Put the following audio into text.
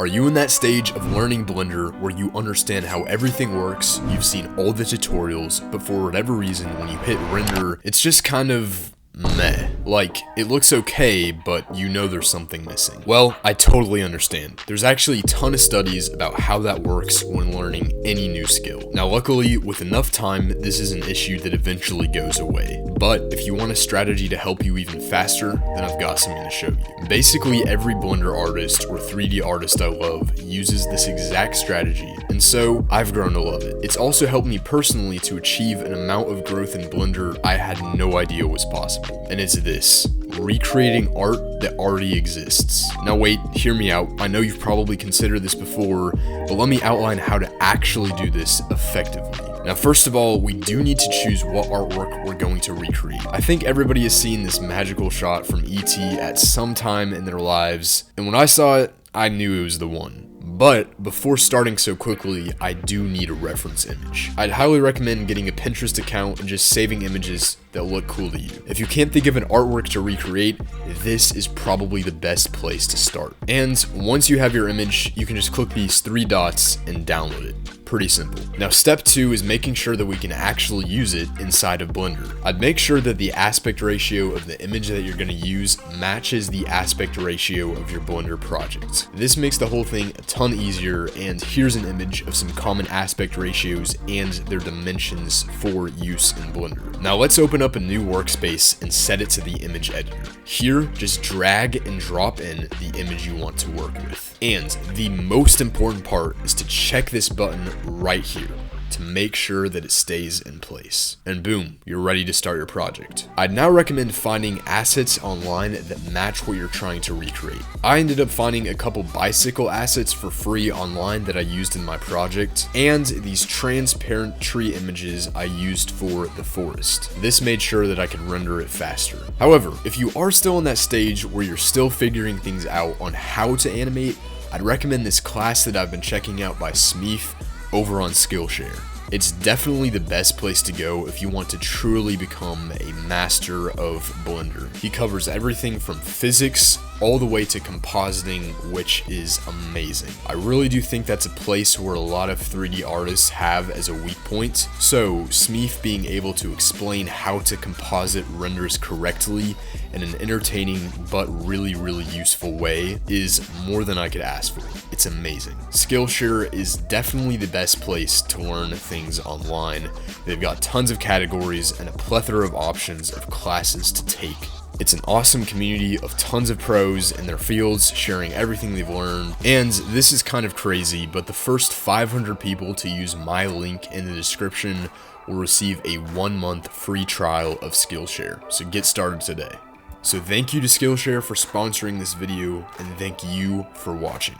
Are you in that stage of learning Blender where you understand how everything works, you've seen all the tutorials, but for whatever reason when you hit render, it's just kind of meh. Like, it looks okay, but you know there's something missing. Well, I totally understand. There's actually a ton of studies about how that works when learning any new skill. Now, luckily, with enough time, this is an issue that eventually goes away. But if you want a strategy to help you even faster, then I've got something to show you. Basically, every Blender artist or 3D artist I love uses this exact strategy, and so I've grown to love it. It's also helped me personally to achieve an amount of growth in Blender I had no idea was possible. And it's this: recreating art that already exists. Now wait, hear me out. I know you've probably considered this before, but let me outline how to actually do this effectively. Now, first of all, we do need to choose what artwork we're going to recreate. I think everybody has seen this magical shot from E.T. at some time in their lives, and when I saw it, I knew it was the one. But before starting so quickly, I do need a reference image. I'd highly recommend getting a Pinterest account and just saving images that look cool to you. If you can't think of an artwork to recreate, this is probably the best place to start. And once you have your image, you can just click these 3 dots and download it. Pretty simple. Now, step 2 is making sure that we can actually use it inside of Blender. I'd make sure that the aspect ratio of the image that you're going to use matches the aspect ratio of your Blender project. This makes the whole thing a ton easier, and here's an image of some common aspect ratios and their dimensions for use in Blender. Now let's open up a new workspace and set it to the image editor. Here, just drag and drop in the image you want to work with. And the most important part is to check this button right here to make sure that it stays in place. And boom, you're ready to start your project. I'd now recommend finding assets online that match what you're trying to recreate. I ended up finding a couple bicycle assets for free online that I used in my project, and these transparent tree images I used for the forest. This made sure that I could render it faster. However, if you are still in that stage where you're still figuring things out on how to animate, I'd recommend this class that I've been checking out by Smeef over on Skillshare. It's definitely the best place to go if you want to truly become a master of Blender. He covers everything from physics all the way to compositing, which is amazing. I really do think that's a place where a lot of 3D artists have as a weak point. So Smeef being able to explain how to composite renders correctly in an entertaining but really useful way is more than I could ask for. It's amazing. Skillshare is definitely the best place to learn things online. They've got tons of categories and a plethora of options of classes to take. It's an awesome community of tons of pros in their fields sharing everything they've learned. And this is kind of crazy, but the first 500 people to use my link in the description will receive a 1-month free trial of Skillshare. So get started today. So thank you to Skillshare for sponsoring this video, and thank you for watching.